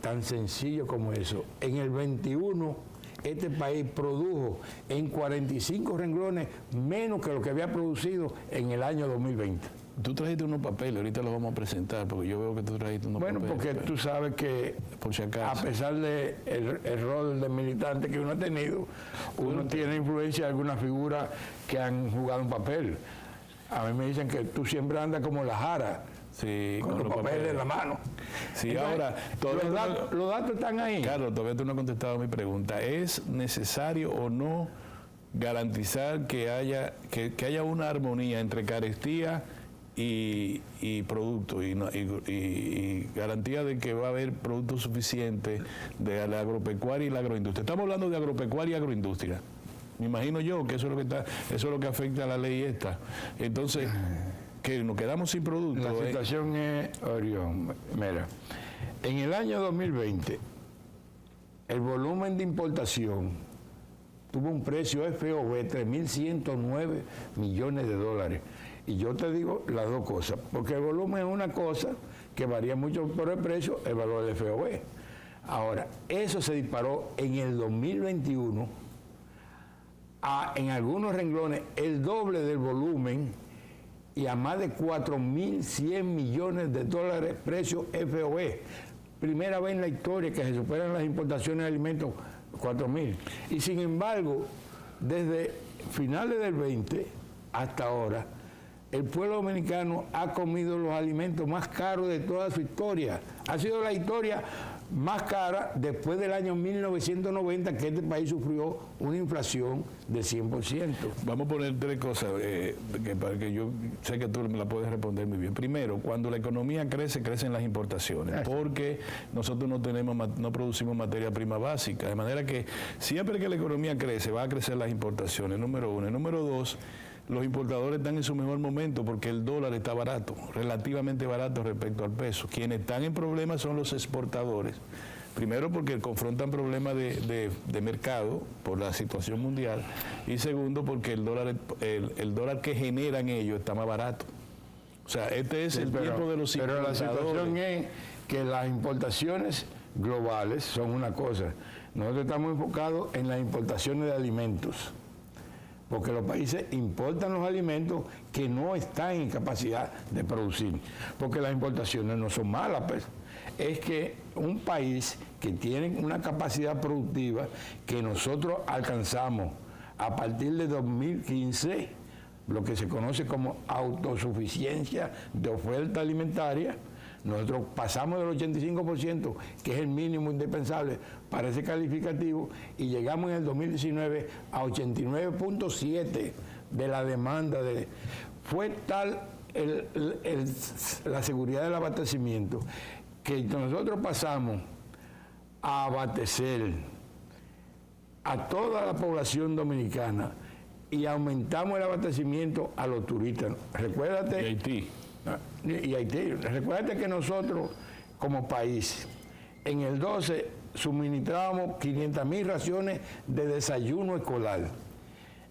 Tan sencillo como eso. En el 21, este país produjo en 45 renglones menos que lo que había producido en el año 2020. Tú trajiste unos papeles, ahorita los vamos a presentar, porque yo veo que tú trajiste unos papeles. Bueno, porque tú sabes que, por si acaso, a pesar del rol de militante que uno ha tenido, uno tiene influencia de algunas figuras que han jugado un papel. A mí me dicen que tú siempre andas como la Jara. Sí, con los papeles en la mano. Sí, entonces, ahora, los datos están ahí. Carlos, todavía tú no has contestado mi pregunta. ¿Es necesario o no garantizar que haya una armonía entre carestía y producto y garantía de que va a haber productos suficientes de la agropecuaria y la agroindustria? Estamos hablando de agropecuaria y agroindustria. Me imagino yo que eso es lo que afecta a la ley esta. Entonces, que nos quedamos sin producto. La situación es, Orión, mira, en el año 2020, el volumen de importación tuvo un precio FOB de 3.109 millones de dólares. Y yo te digo las dos cosas, porque el volumen es una cosa que varía mucho por el precio, el valor del FOB. Ahora, eso se disparó en el 2021 en algunos renglones el doble del volumen y a más de 4.100 millones de dólares precio FOB. Primera vez en la historia que se superan las importaciones de alimentos 4.000. Y sin embargo, desde finales del 20 hasta ahora, el pueblo dominicano ha comido los alimentos más caros de toda su historia. Ha sido la historia más cara después del año 1990, que este país sufrió una inflación de 100%. Vamos a poner tres cosas para que yo sé que tú me la puedes responder muy bien. Primero, cuando la economía crece, crecen las importaciones, porque nosotros no producimos materia prima básica, de manera que siempre que la economía crece, va a crecer las importaciones, número uno. Y número dos, los importadores están en su mejor momento porque el dólar está barato, relativamente barato respecto al peso. Quienes están en problemas son los exportadores. Primero porque confrontan problemas de mercado por la situación mundial y segundo porque el dólar que generan ellos está más barato. O sea, este es el tiempo de los importadores. Pero la situación es que las importaciones globales son una cosa. Nosotros estamos enfocados en las importaciones de alimentos, porque los países importan los alimentos que no están en capacidad de producir, porque las importaciones no son malas, pues. Es que un país que tiene una capacidad productiva que nosotros alcanzamos a partir de 2015, lo que se conoce como autosuficiencia de oferta alimentaria, nosotros pasamos del 85%, que es el mínimo indispensable para ese calificativo, y llegamos en el 2019 a 89.7% de la demanda. Fue tal la seguridad del abastecimiento que nosotros pasamos a abastecer a toda la población dominicana y aumentamos el abastecimiento a los turistas. Recuérdate. Y Haití. Y Haití. Recuérdate que nosotros, como país, en el 12 suministrábamos 500.000 raciones de desayuno escolar.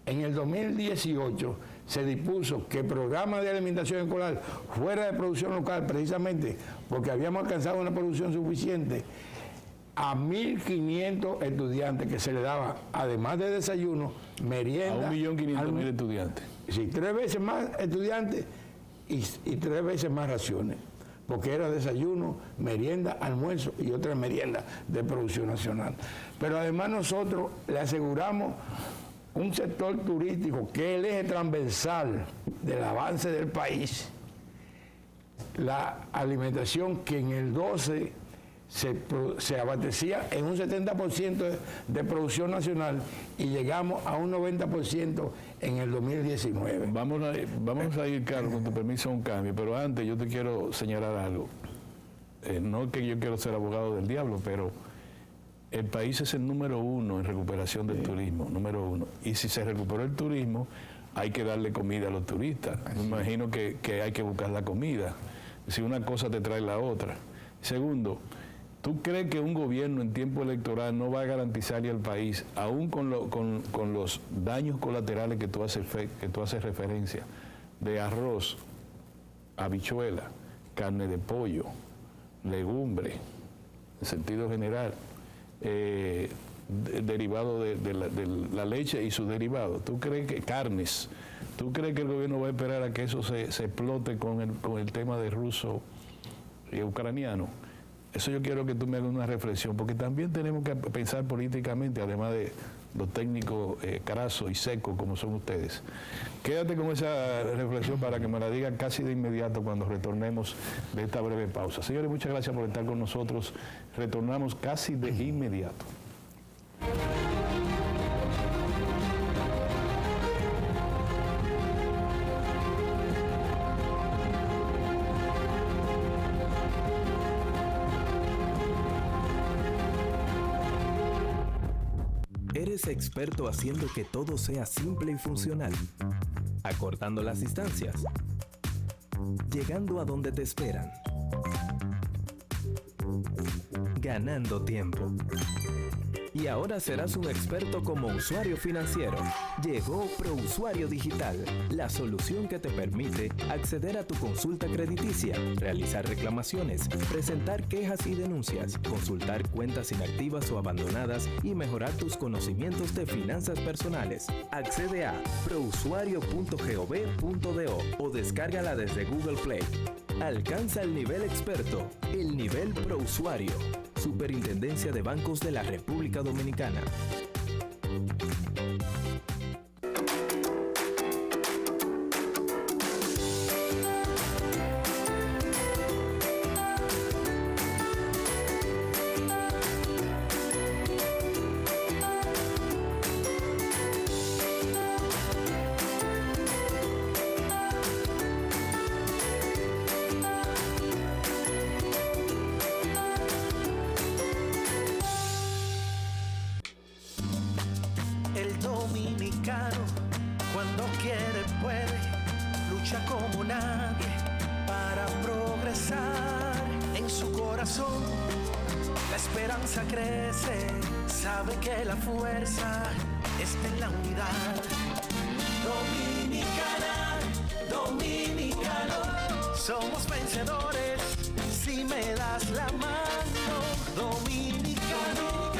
En el 2018 se dispuso que el programa de alimentación escolar fuera de producción local, precisamente porque habíamos alcanzado una producción suficiente, a 1.500 estudiantes que se le daba, además de desayuno, merienda. A 1.500.000 estudiantes. Sí, 3 veces más estudiantes y 3 veces más raciones, porque era desayuno, merienda, almuerzo y otra merienda de producción nacional. Pero además nosotros le aseguramos un sector turístico que es el eje transversal del avance del país, la alimentación que en el 12 se abastecía en un 70% de producción nacional y llegamos a un 90% en el 2019. Vamos a ir, Carlos, con tu permiso, a un cambio, pero antes yo te quiero señalar algo. No que yo quiero ser abogado del diablo, pero el país es el número 1 en recuperación del turismo, número 1. Y si se recuperó el turismo, hay que darle comida a los turistas. Me imagino que hay que buscar la comida. Si una cosa te trae la otra. Segundo, ¿tú crees que un gobierno en tiempo electoral no va a garantizarle al país, aún con los daños colaterales que tú haces referencia, de arroz, habichuela, carne de pollo, legumbre, en sentido general, derivado de la leche y sus derivados? ¿Tú crees que carnes? ¿Tú crees que el gobierno va a esperar a que eso se explote con el tema de ruso y ucraniano? Eso yo quiero que tú me hagas una reflexión, porque también tenemos que pensar políticamente, además de los técnicos crasos y secos como son ustedes. Quédate con esa reflexión para que me la digan casi de inmediato cuando retornemos de esta breve pausa. Señores, muchas gracias por estar con nosotros. Retornamos casi de inmediato. ¿Eres experto haciendo que todo sea simple y funcional? Acortando las distancias. Llegando a donde te esperan. Ganando tiempo. Y ahora serás un experto como usuario financiero. Llegó ProUsuario Digital, la solución que te permite acceder a tu consulta crediticia, realizar reclamaciones, presentar quejas y denuncias, consultar cuentas inactivas o abandonadas y mejorar tus conocimientos de finanzas personales. Accede a prousuario.gov.do o descárgala desde Google Play. Alcanza el nivel experto, el nivel ProUsuario. Superintendencia de Bancos de la República Dominicana. dominicano, cuando quiere puede, lucha como nadie para progresar. En su corazón la esperanza crece, sabe que la fuerza está en la unidad. Dominicana, dominicano, somos vencedores si me das la mano. Dominicano,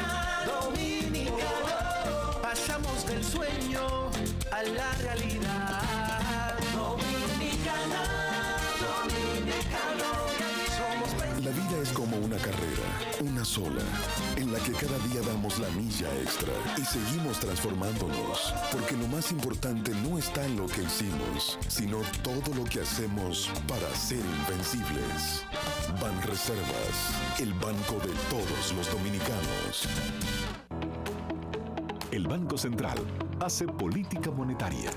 dominicano, pasamos del sueño a la realidad. Dominicana, dominicano, somos vencedores. La vida es como una carrera, una sola, en la que cada día damos la milla extra y seguimos transformándonos, porque lo más importante no está en lo que hicimos, sino todo lo que hacemos para ser invencibles. Banreservas, el banco de todos los dominicanos. El Banco Central hace política monetaria.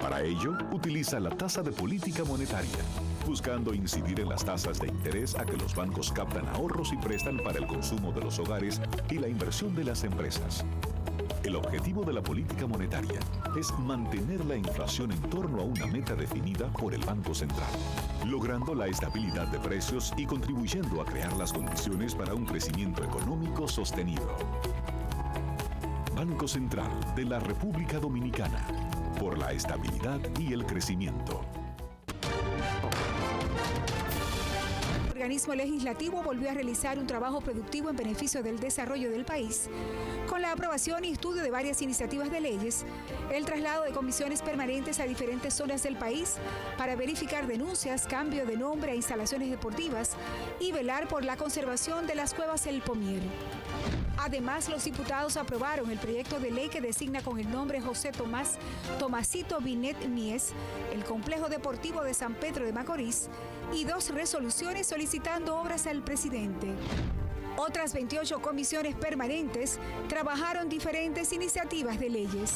Para ello, utiliza la tasa de política monetaria, buscando incidir en las tasas de interés a que los bancos captan ahorros y prestan para el consumo de los hogares y la inversión de las empresas. El objetivo de la política monetaria es mantener la inflación en torno a una meta definida por el Banco Central, logrando la estabilidad de precios y contribuyendo a crear las condiciones para un crecimiento económico sostenido. Banco Central de la República Dominicana, por la estabilidad y el crecimiento. El organismo legislativo volvió a realizar un trabajo productivo en beneficio del desarrollo del país, con la aprobación y estudio de varias iniciativas de leyes, el traslado de comisiones permanentes a diferentes zonas del país para verificar denuncias, cambio de nombre a instalaciones deportivas y velar por la conservación de las cuevas El Pomier. Además, los diputados aprobaron el proyecto de ley que designa con el nombre José Tomasito Binet Mies el complejo deportivo de San Pedro de Macorís y 2 resoluciones solicitando obras al presidente. Otras 28 comisiones permanentes trabajaron diferentes iniciativas de leyes.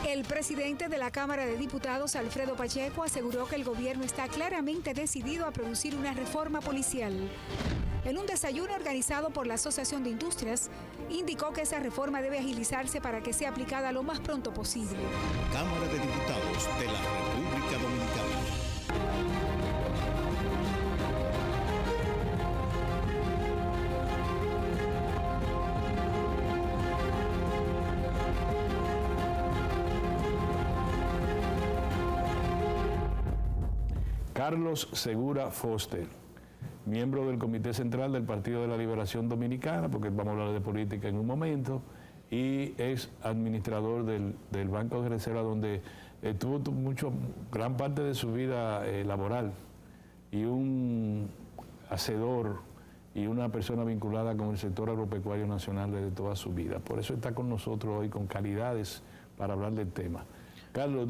El presidente de la Cámara de Diputados, Alfredo Pacheco, aseguró que el gobierno está claramente decidido a producir una reforma policial. En un desayuno organizado por la Asociación de Industrias, indicó que esa reforma debe agilizarse para que sea aplicada lo más pronto posible. Cámara de Diputados de la República Dominicana. Carlos Segura Foster, miembro del Comité Central del Partido de la Liberación Dominicana, porque vamos a hablar de política en un momento, y es administrador del Banco de Reserva, donde tuvo gran parte de su vida laboral, y un hacedor y una persona vinculada con el sector agropecuario nacional desde toda su vida. Por eso está con nosotros hoy con calidades para hablar del tema. Carlos,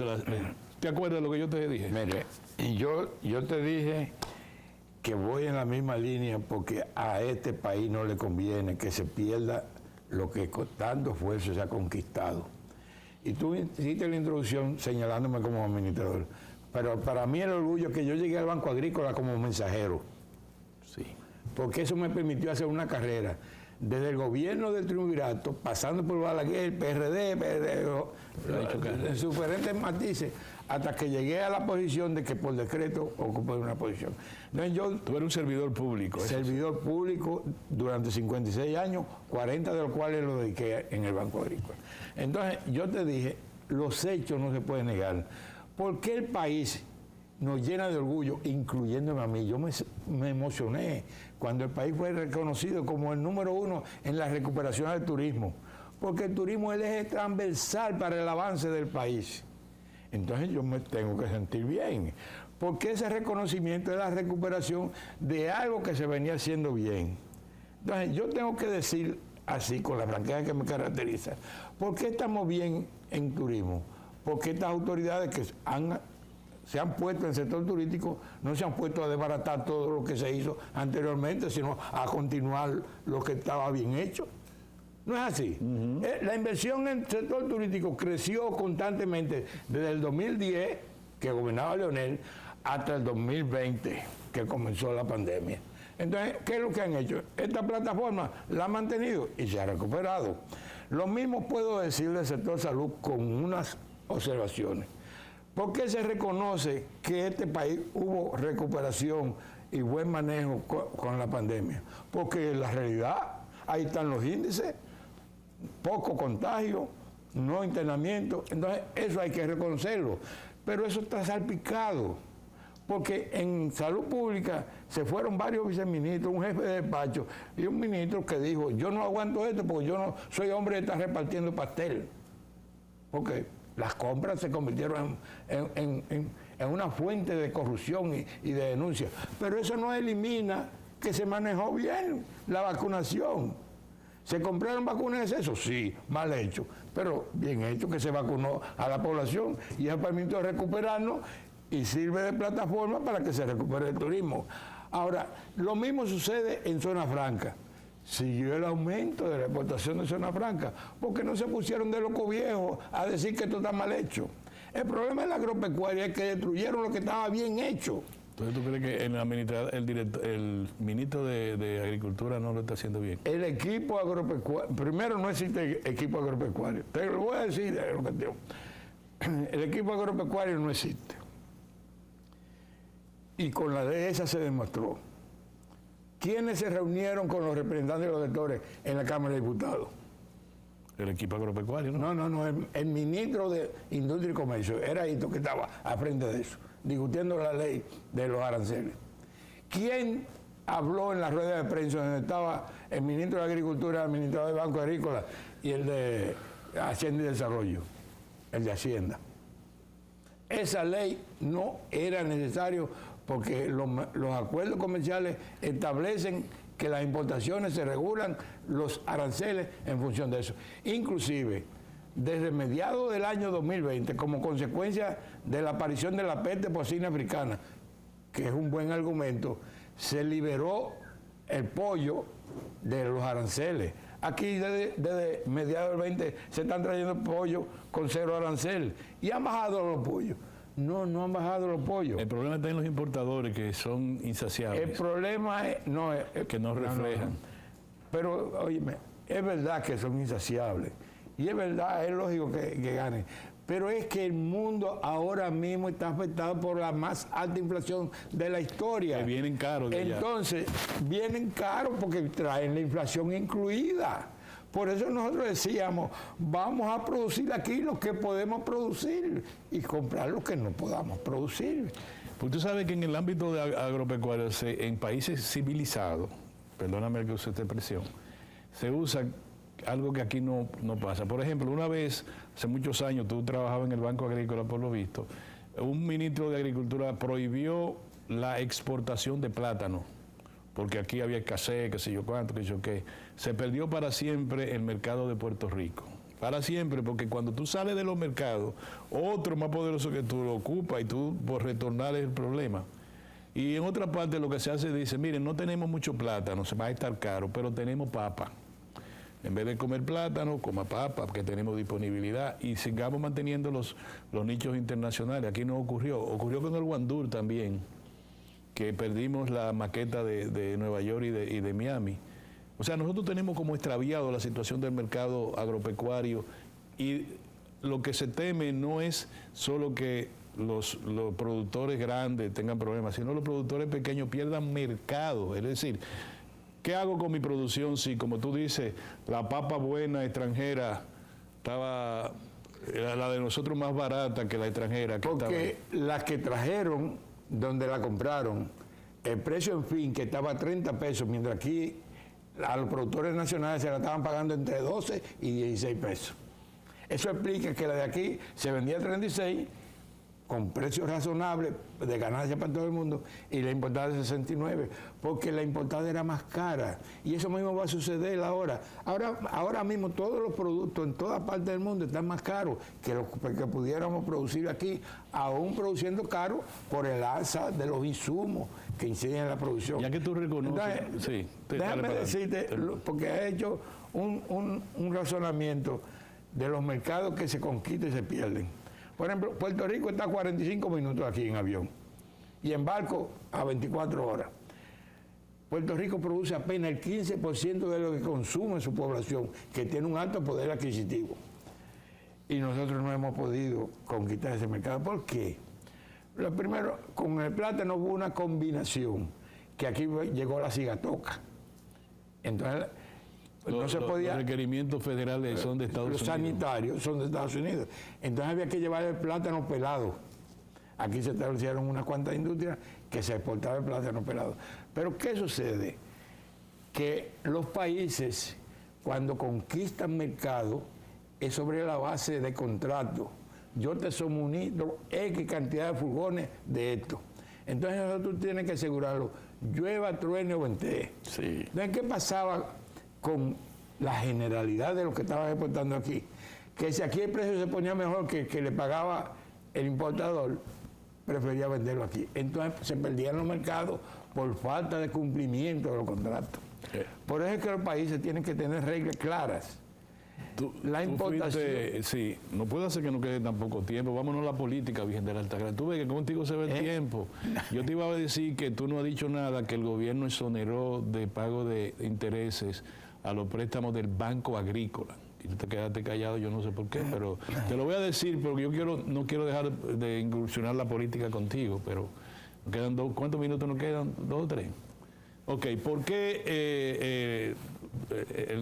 ¿te acuerdas de lo que yo te dije? Mire, yo te dije que voy en la misma línea porque a este país no le conviene que se pierda lo que con tanto esfuerzo se ha conquistado. Y tú hiciste la introducción señalándome como administrador, pero para mí el orgullo es que yo llegué al Banco Agrícola como mensajero. Sí. Porque eso me permitió hacer una carrera desde el gobierno del Triunvirato, pasando por Balaguer, PRD, en sus diferentes matices, hasta que llegué a la posición de que por decreto ocupé una posición. Entonces tú eres un servidor público. Servidor público durante 56 años, 40 de los cuales lo dediqué en el Banco Agrícola. Entonces yo te dije, los hechos no se pueden negar. ¿Por qué el país nos llena de orgullo, incluyéndome a mí? Yo me emocioné cuando el país fue reconocido como el número 1 en la recuperación del turismo, porque el turismo es el eje transversal para el avance del país. Entonces yo me tengo que sentir bien, porque ese reconocimiento es la recuperación de algo que se venía haciendo bien. Entonces yo tengo que decir así, con la franqueza que me caracteriza, ¿por qué estamos bien en turismo? Porque estas autoridades que se han puesto en el sector turístico no se han puesto a desbaratar todo lo que se hizo anteriormente, sino a continuar lo que estaba bien hecho. ¿No es así? La inversión en el sector turístico creció constantemente desde el 2010, que gobernaba Leonel, hasta el 2020, que comenzó la pandemia. Entonces, ¿qué es lo que han hecho? Esta plataforma la ha mantenido y se ha recuperado. Lo mismo puedo decir del sector salud con unas observaciones. ¿Por qué se reconoce que en este país hubo recuperación y buen manejo con la pandemia? Porque la realidad, ahí están los índices, poco contagio, no internamiento, entonces eso hay que reconocerlo. Pero eso está salpicado, porque en salud pública se fueron varios viceministros, un jefe de despacho y un ministro que dijo, yo no aguanto esto porque yo no soy hombre de estar repartiendo pastel. Porque las compras se convirtieron en una fuente de corrupción y de denuncia. Pero eso no elimina que se manejó bien la vacunación. ¿Se compraron vacunas en exceso? Sí, mal hecho, pero bien hecho que se vacunó a la población y eso permitió recuperarnos y sirve de plataforma para que se recupere el turismo. Ahora, lo mismo sucede en zona franca. Siguió el aumento de la exportación de zona franca, porque no se pusieron de loco viejo a decir que esto está mal hecho. El problema de la agropecuaria es que destruyeron lo que estaba bien hecho. Entonces, ¿tú crees que el ministro de Agricultura no lo está haciendo bien? El equipo agropecuario, primero no existe equipo agropecuario. Te lo voy a decir, el equipo agropecuario no existe. Y con la dehesa se demostró. ¿Quiénes se reunieron con los representantes de los sectores en la Cámara de Diputados? El equipo agropecuario, ¿no? No, el ministro de Industria y Comercio, era Hito que estaba al frente de eso, discutiendo la ley de los aranceles. ¿Quién habló en la rueda de prensa donde estaba el ministro de Agricultura, el administrador del Banco Agrícola y el de Hacienda y Desarrollo, el de Hacienda? Esa ley no era necesario porque los acuerdos comerciales establecen que las importaciones se regulan los aranceles en función de eso. Inclusive, desde mediados del año 2020, como consecuencia de la aparición de la peste porcina africana, que es un buen argumento, se liberó el pollo de los aranceles. Aquí desde mediados del 20 se están trayendo pollo con 0 arancel y han bajado los pollos. No han bajado los pollos. El problema está en los importadores que son insaciables. El problema es que no reflejan. Pero, óyeme, es verdad que son insaciables. Y es verdad, es lógico que ganen. Pero es que el mundo ahora mismo está afectado por la más alta inflación de la historia. Que vienen caros. Entonces, vienen caros porque traen la inflación incluida. Por eso nosotros decíamos, vamos a producir aquí lo que podemos producir y comprar lo que no podamos producir. Pues tú sabes que en el ámbito de agropecuario, en países civilizados, perdóname que use esta expresión, se usa algo que aquí no pasa. Por ejemplo, una vez, hace muchos años, tú trabajabas en el Banco Agrícola, por lo visto, un ministro de Agricultura prohibió la exportación de plátano, porque aquí había escasez, qué sé yo cuánto, qué sé yo qué. Se perdió para siempre el mercado de Puerto Rico. Para siempre, porque cuando tú sales de los mercados, otro más poderoso que tú lo ocupa y tú por retornar es el problema. Y en otra parte lo que se hace dice, miren, no tenemos mucho plátano, se va a estar caro, pero tenemos papa. En vez de comer plátano, coma papa, porque tenemos disponibilidad y sigamos manteniendo los nichos internacionales. Aquí no ocurrió. Ocurrió con el guandur también, que perdimos la maqueta de Nueva York y de Miami. O sea, nosotros tenemos como extraviado la situación del mercado agropecuario y lo que se teme no es solo que los productores grandes tengan problemas, sino los productores pequeños pierdan mercado. Es decir, ¿qué hago con mi producción si, como tú dices, la papa buena extranjera estaba, la de nosotros más barata que la extranjera? Porque las que trajeron, donde la compraron, el precio en fin, que estaba a 30 pesos, mientras aquí a los productores nacionales se la estaban pagando entre 12 y 16 pesos. Eso explica que la de aquí se vendía a 36 con precios razonables de ganancia para todo el mundo y la importada de 69, porque la importada era más cara. Y eso mismo va a suceder ahora. Ahora mismo todos los productos en toda parte del mundo están más caros que los que pudiéramos producir aquí, aún produciendo caro por el alza de los insumos que inciden en la producción. Ya que tú reconoces... Entonces, sí, déjame decirte, porque he hecho un razonamiento de los mercados que se conquistan y se pierden. Por ejemplo, Puerto Rico está a 45 minutos aquí en avión y en barco a 24 horas. Puerto Rico produce apenas el 15% de lo que consume su población, que tiene un alto poder adquisitivo. Y nosotros no hemos podido conquistar ese mercado. ¿Por qué? Lo primero, con el plátano hubo una combinación, que aquí llegó la cigatoca. Entonces, no se podía... Los requerimientos federales son de Estados Unidos. Los sanitarios son de Estados Unidos. Entonces había que llevar el plátano pelado. Aquí se establecieron unas cuantas industrias que se exportaba el plátano pelado. Pero ¿qué sucede? Que los países, cuando conquistan mercado, es sobre la base de contratos. Yo te suministro X cantidad de furgones de esto. Entonces nosotros tienes que asegurarlo, llueva, truene o ventee. Sí. Entonces, ¿qué pasaba con la generalidad de lo que estaban exportando aquí? Que si aquí el precio se ponía mejor que le pagaba el importador, prefería venderlo aquí. Entonces se perdían los mercados por falta de cumplimiento de los contratos. Sí. Por eso es que los países tienen que tener reglas claras. La importación. Sí, no puede hacer que no quede tan poco tiempo. Vámonos a la política, Virgen de la Altagracia. Tú ves que contigo se ve el tiempo. Yo te iba a decir que tú no has dicho nada, que el gobierno exoneró de pago de intereses a los préstamos del Banco Agrícola. Y tú te quedaste callado, yo no sé por qué, pero te lo voy a decir porque yo no quiero dejar de incursionar la política contigo, pero quedan ¿cuántos minutos nos quedan? ¿2 o 3? Ok, ¿por qué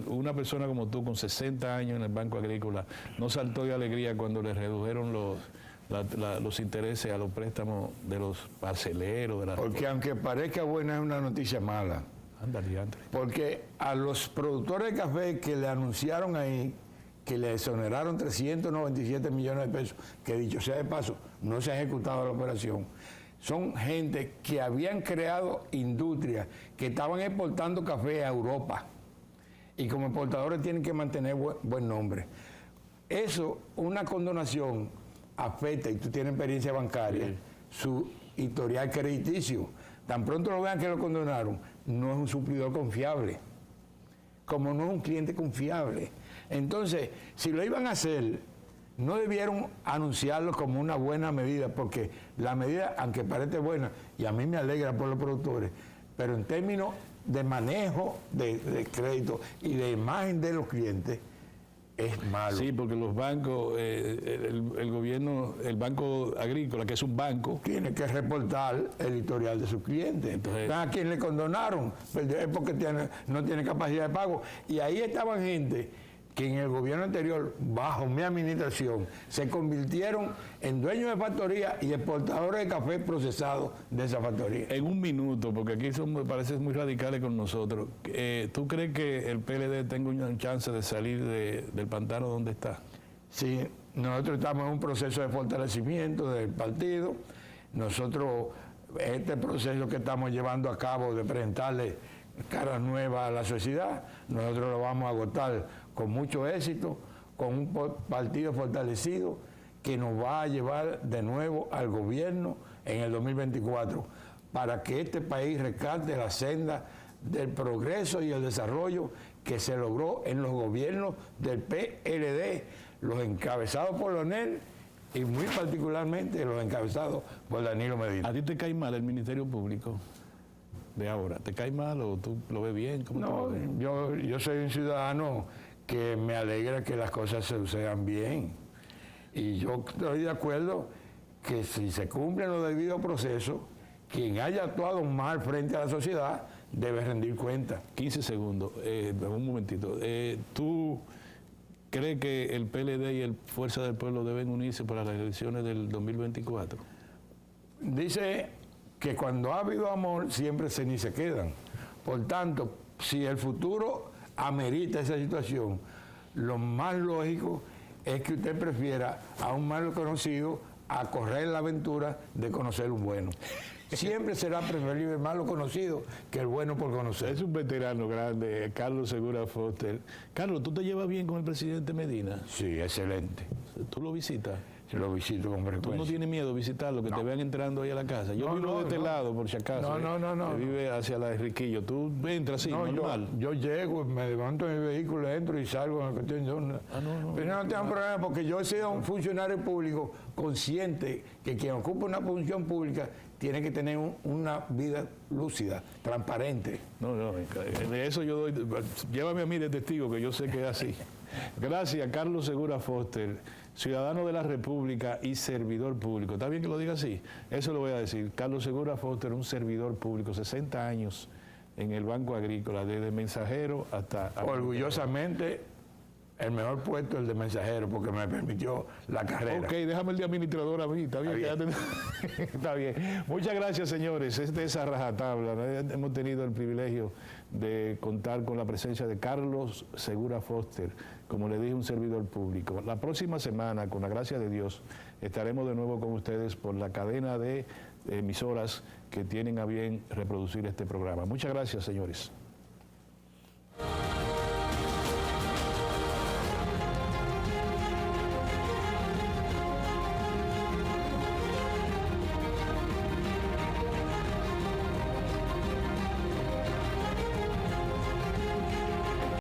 una persona como tú con 60 años en el Banco Agrícola no saltó de alegría cuando le redujeron los intereses a los préstamos de los parceleros? Porque aunque parezca buena, es una noticia mala. Ándale, ándale. Porque a los productores de café que le anunciaron ahí que le exoneraron 397 millones de pesos, que dicho sea de paso, no se ha ejecutado la operación. Son gente que habían creado industrias, que estaban exportando café a Europa. Y como exportadores tienen que mantener buen nombre. Eso, una condonación, afecta, y tú tienes experiencia bancaria, su historial crediticio. Tan pronto lo vean que lo condonaron, no es un suplidor confiable. Como no es un cliente confiable. Entonces, si lo iban a hacer, no debieron anunciarlo como una buena medida, porque la medida, aunque parece buena, y a mí me alegra por los productores, pero en términos de manejo de crédito y de imagen de los clientes, es malo. Sí, porque los bancos, el gobierno, el Banco Agrícola, que es un banco, tiene que reportar el historial de sus clientes. Entonces, ¿a quién le condonaron? Pues es porque no tiene capacidad de pago. Y ahí estaban gente que en el gobierno anterior, bajo mi administración, se convirtieron en dueños de factoría y exportadores de café procesado de esa factoría. En un minuto, porque aquí me parece muy radicales con nosotros, ¿tú crees que el PLD tenga una chance de salir del pantano donde está? Sí, nosotros estamos en un proceso de fortalecimiento del partido. Nosotros, este proceso que estamos llevando a cabo de presentarle caras nuevas a la sociedad, nosotros lo vamos a agotar con mucho éxito, con un partido fortalecido que nos va a llevar de nuevo al gobierno en el 2024 para que este país rescate la senda del progreso y el desarrollo que se logró en los gobiernos del PLD, los encabezados por Leonel y muy particularmente los encabezados por Danilo Medina. ¿A ti te cae mal el Ministerio Público de ahora? ¿Te cae mal o tú lo ves bien? ¿Cómo no, tú lo ves? Yo soy un ciudadano que me alegra que las cosas se sucedan bien. Y yo estoy de acuerdo que si se cumplen los debidos procesos, quien haya actuado mal frente a la sociedad debe rendir cuenta. 15 segundos, un momentito. ¿Tú crees que el PLD y el Fuerza del Pueblo deben unirse para las elecciones del 2024? Dice que cuando ha habido amor, siempre ni se quedan. Por tanto, si el futuro amerita esa situación, lo más lógico es que usted prefiera a un malo conocido a correr la aventura de conocer un bueno. Siempre será preferible el malo conocido que el bueno por conocer. Es un veterano grande, Carlos Segura Foster. Carlos, ¿tú te llevas bien con el presidente Medina? Sí, excelente. ¿Tú lo visitas? Sí, lo visito con frecuencia. ¿Tú no tienes miedo de visitarlo, que te vean entrando ahí a la casa? Yo vivo de este lado, por si acaso. No. Que vive hacia la de Riquillo. ¿Tú entras así, normal? Yo llego, me levanto en mi vehículo, entro y salgo en la cuestión de Pero no tengo problema, porque yo he sido un funcionario público consciente que quien ocupa una función pública tiene que tener una vida lúcida, transparente. No, de eso yo doy, llévame a mí de testigo, que yo sé que es así. Gracias, Carlos Segura Foster, ciudadano de la República y servidor público. ¿Está bien que lo diga así? Eso lo voy a decir. Carlos Segura Foster, un servidor público, 60 años en el Banco Agrícola, desde mensajero hasta... Orgullosamente, el mejor puesto es el de mensajero, porque me permitió la carrera. Ok, déjame el de administrador a mí, está bien. Está bien. Muchas gracias, señores. Este es A Rajatabla. Hemos tenido el privilegio de contar con la presencia de Carlos Segura Foster, como le dije, un servidor público. La próxima semana, con la gracia de Dios, estaremos de nuevo con ustedes por la cadena de emisoras que tienen a bien reproducir este programa. Muchas gracias, señores.